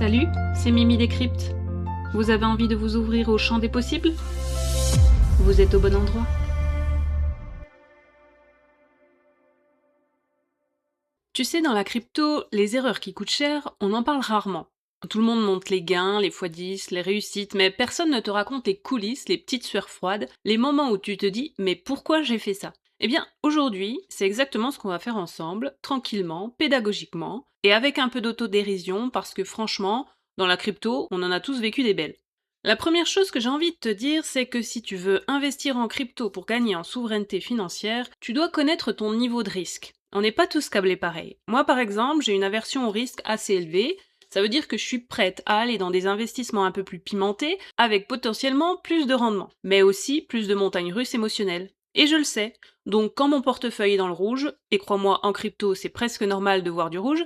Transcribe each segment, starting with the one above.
Salut, c'est Mimi Décrypte. Vous avez envie de vous ouvrir au champ des possibles? Vous êtes au bon endroit. Tu sais, dans la crypto, les erreurs qui coûtent cher, on en parle rarement. Tout le monde montre les gains, les x10, les réussites, mais personne ne te raconte les coulisses, les petites sueurs froides, les moments où tu te dis « mais pourquoi j'ai fait ça ?» Eh bien, aujourd'hui, c'est exactement ce qu'on va faire ensemble, tranquillement, pédagogiquement, et avec un peu d'autodérision, parce que franchement, dans la crypto, on en a tous vécu des belles. La première chose que j'ai envie de te dire, c'est que si tu veux investir en crypto pour gagner en souveraineté financière, tu dois connaître ton niveau de risque. On n'est pas tous câblés pareil. Moi, par exemple, j'ai une aversion au risque assez élevée. Ça veut dire que je suis prête à aller dans des investissements un peu plus pimentés, avec potentiellement plus de rendement, mais aussi plus de montagnes russes émotionnelles. Et je le sais. Donc, quand mon portefeuille est dans le rouge, et crois-moi, en crypto, c'est presque normal de voir du rouge,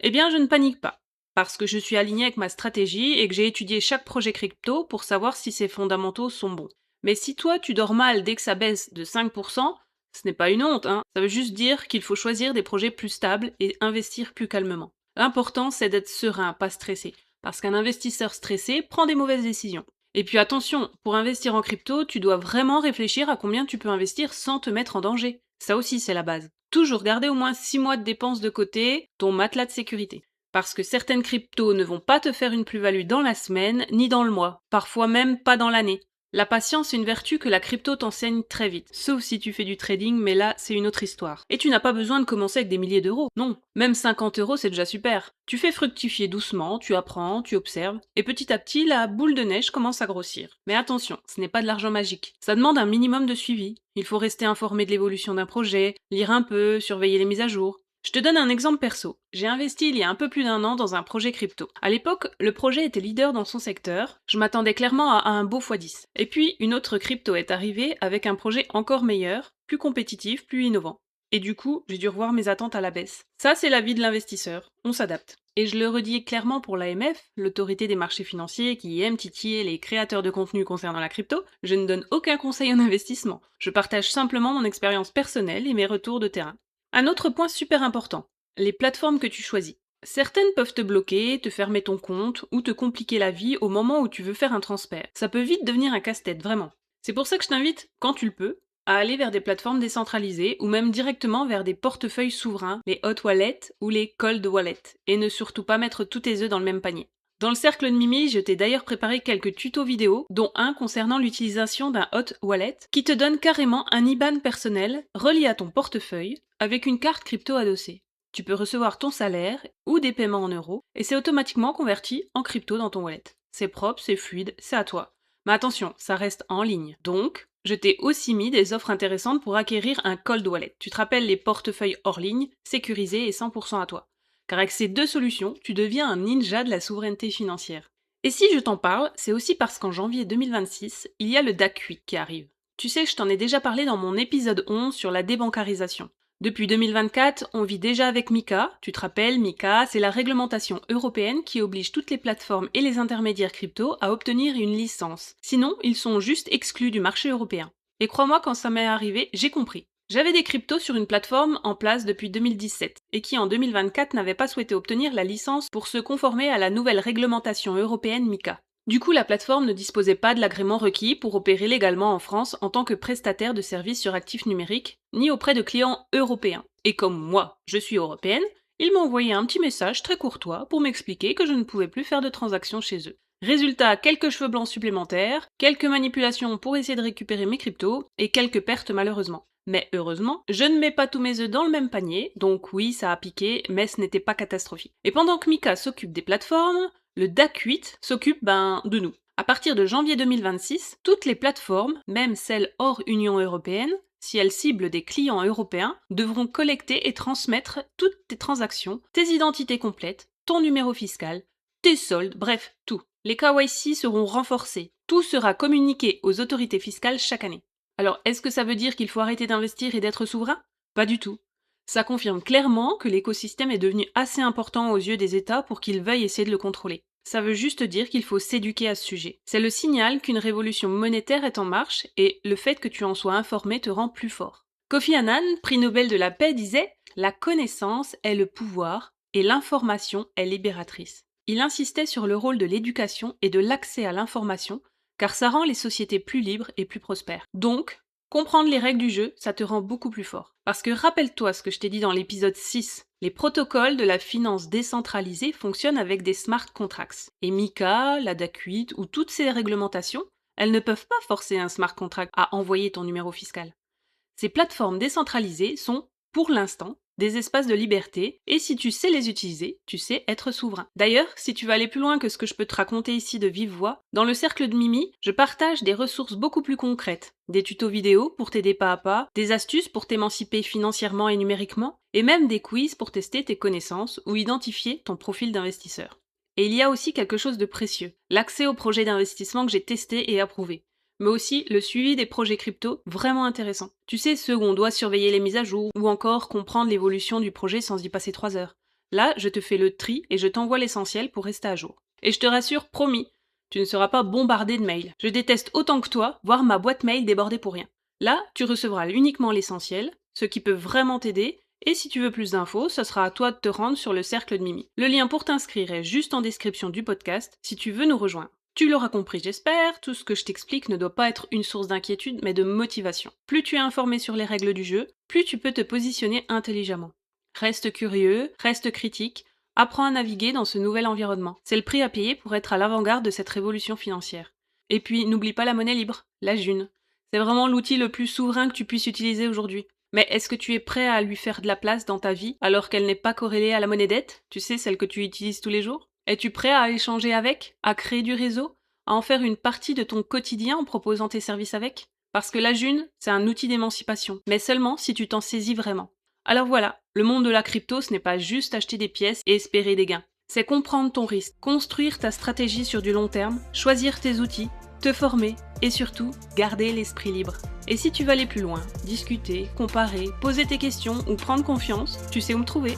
eh bien, je ne panique pas. Parce que je suis alignée avec ma stratégie et que j'ai étudié chaque projet crypto pour savoir si ses fondamentaux sont bons. Mais si toi, tu dors mal dès que ça baisse de 5%, ce n'est pas une honte, hein. Ça veut juste dire qu'il faut choisir des projets plus stables et investir plus calmement. L'important, c'est d'être serein, pas stressé. Parce qu'un investisseur stressé prend des mauvaises décisions. Et puis attention, pour investir en crypto, tu dois vraiment réfléchir à combien tu peux investir sans te mettre en danger. Ça aussi, c'est la base. Toujours garder au moins 6 mois de dépenses de côté, ton matelas de sécurité. Parce que certaines cryptos ne vont pas te faire une plus-value dans la semaine, ni dans le mois, parfois même pas dans l'année. La patience est une vertu que la crypto t'enseigne très vite, sauf si tu fais du trading, mais là, c'est une autre histoire. Et tu n'as pas besoin de commencer avec des milliers d'euros, non. Même 50 euros, c'est déjà super. Tu fais fructifier doucement, tu apprends, tu observes, et petit à petit, la boule de neige commence à grossir. Mais attention, ce n'est pas de l'argent magique. Ça demande un minimum de suivi. Il faut rester informé de l'évolution d'un projet, lire un peu, surveiller les mises à jour. Je te donne un exemple perso. J'ai investi il y a un peu plus d'1 an dans un projet crypto. À l'époque, le projet était leader dans son secteur. Je m'attendais clairement à un beau x10. Et puis, une autre crypto est arrivée avec un projet encore meilleur, plus compétitif, plus innovant. Et du coup, j'ai dû revoir mes attentes à la baisse. Ça, c'est la vie de l'investisseur. On s'adapte. Et je le redis clairement pour l'AMF, l'autorité des marchés financiers qui aime titiller les créateurs de contenu concernant la crypto, je ne donne aucun conseil en investissement. Je partage simplement mon expérience personnelle et mes retours de terrain. Un autre point super important, les plateformes que tu choisis. Certaines peuvent te bloquer, te fermer ton compte ou te compliquer la vie au moment où tu veux faire un transfert. Ça peut vite devenir un casse-tête, vraiment. C'est pour ça que je t'invite, quand tu le peux, à aller vers des plateformes décentralisées ou même directement vers des portefeuilles souverains, les hot wallets ou les cold wallets, et ne surtout pas mettre tous tes œufs dans le même panier. Dans le cercle de Mimi, je t'ai d'ailleurs préparé quelques tutos vidéo, dont un concernant l'utilisation d'un hot wallet, qui te donne carrément un IBAN personnel relié à ton portefeuille, avec une carte crypto adossée. Tu peux recevoir ton salaire ou des paiements en euros, et c'est automatiquement converti en crypto dans ton wallet. C'est propre, c'est fluide, c'est à toi. Mais attention, ça reste en ligne. Donc, je t'ai aussi mis des offres intéressantes pour acquérir un cold wallet. Tu te rappelles les portefeuilles hors ligne, sécurisés et 100% à toi. Car avec ces deux solutions, tu deviens un ninja de la souveraineté financière. Et si je t'en parle, c'est aussi parce qu'en janvier 2026, il y a le DAC8 qui arrive. Tu sais, je t'en ai déjà parlé dans mon épisode 11 sur la débancarisation. Depuis 2024, on vit déjà avec MiCA. Tu te rappelles, MiCA, c'est la réglementation européenne qui oblige toutes les plateformes et les intermédiaires crypto à obtenir une licence. Sinon, ils sont juste exclus du marché européen. Et crois-moi, quand ça m'est arrivé, j'ai compris. J'avais des cryptos sur une plateforme en place depuis 2017 et qui en 2024 n'avait pas souhaité obtenir la licence pour se conformer à la nouvelle réglementation européenne MiCA. Du coup, la plateforme ne disposait pas de l'agrément requis pour opérer légalement en France en tant que prestataire de services sur actifs numériques, ni auprès de clients européens. Et comme moi, je suis européenne, ils m'ont envoyé un petit message très courtois pour m'expliquer que je ne pouvais plus faire de transactions chez eux. Résultat, quelques cheveux blancs supplémentaires, quelques manipulations pour essayer de récupérer mes cryptos, et quelques pertes malheureusement. Mais heureusement, je ne mets pas tous mes œufs dans le même panier, donc oui, ça a piqué, mais ce n'était pas catastrophique. Et pendant que MiCA s'occupe des plateformes, le DAC8 s'occupe, de nous. À partir de janvier 2026, toutes les plateformes, même celles hors Union européenne, si elles ciblent des clients européens, devront collecter et transmettre toutes tes transactions, tes identités complètes, ton numéro fiscal, tes soldes, bref, tout. Les KYC seront renforcés. Tout sera communiqué aux autorités fiscales chaque année. Alors, est-ce que ça veut dire qu'il faut arrêter d'investir et d'être souverain? Pas du tout. Ça confirme clairement que l'écosystème est devenu assez important aux yeux des États pour qu'ils veuillent essayer de le contrôler. Ça veut juste dire qu'il faut s'éduquer à ce sujet. C'est le signal qu'une révolution monétaire est en marche et le fait que tu en sois informé te rend plus fort. Kofi Annan, prix Nobel de la paix, disait « La connaissance est le pouvoir et l'information est libératrice ». Il insistait sur le rôle de l'éducation et de l'accès à l'information, car ça rend les sociétés plus libres et plus prospères. Donc, comprendre les règles du jeu, ça te rend beaucoup plus fort. Parce que rappelle-toi ce que je t'ai dit dans l'épisode 6, les protocoles de la finance décentralisée fonctionnent avec des smart contracts. Et MiCA, la DAC8 ou toutes ces réglementations, elles ne peuvent pas forcer un smart contract à envoyer ton numéro fiscal. Ces plateformes décentralisées sont, pour l'instant, des espaces de liberté, et si tu sais les utiliser, tu sais être souverain. D'ailleurs, si tu veux aller plus loin que ce que je peux te raconter ici de vive voix, dans le cercle de Mimi, je partage des ressources beaucoup plus concrètes, des tutos vidéo pour t'aider pas à pas, des astuces pour t'émanciper financièrement et numériquement, et même des quiz pour tester tes connaissances ou identifier ton profil d'investisseur. Et il y a aussi quelque chose de précieux, l'accès aux projets d'investissement que j'ai testés et approuvés, mais aussi le suivi des projets crypto vraiment intéressants. Tu sais, ceux où on doit surveiller les mises à jour ou encore comprendre l'évolution du projet sans y passer 3 heures. Là, je te fais le tri et je t'envoie l'essentiel pour rester à jour. Et je te rassure, promis, tu ne seras pas bombardé de mails. Je déteste autant que toi voir ma boîte mail déborder pour rien. Là, tu recevras uniquement l'essentiel, ce qui peut vraiment t'aider, et si tu veux plus d'infos, ce sera à toi de te rendre sur le cercle de Mimi. Le lien pour t'inscrire est juste en description du podcast si tu veux nous rejoindre. Tu l'auras compris, j'espère, tout ce que je t'explique ne doit pas être une source d'inquiétude, mais de motivation. Plus tu es informé sur les règles du jeu, plus tu peux te positionner intelligemment. Reste curieux, reste critique, apprends à naviguer dans ce nouvel environnement. C'est le prix à payer pour être à l'avant-garde de cette révolution financière. Et puis, n'oublie pas la monnaie libre, la June. C'est vraiment l'outil le plus souverain que tu puisses utiliser aujourd'hui. Mais est-ce que tu es prêt à lui faire de la place dans ta vie alors qu'elle n'est pas corrélée à la monnaie dette, tu sais, celle que tu utilises tous les jours ? Es-tu prêt à échanger avec, à créer du réseau, à en faire une partie de ton quotidien en proposant tes services avec ? Parce que la June, c'est un outil d'émancipation, mais seulement si tu t'en saisis vraiment. Alors voilà, le monde de la crypto, ce n'est pas juste acheter des pièces et espérer des gains. C'est comprendre ton risque, construire ta stratégie sur du long terme, choisir tes outils, te former et surtout, garder l'esprit libre. Et si tu veux aller plus loin, discuter, comparer, poser tes questions ou prendre confiance, tu sais où me trouver.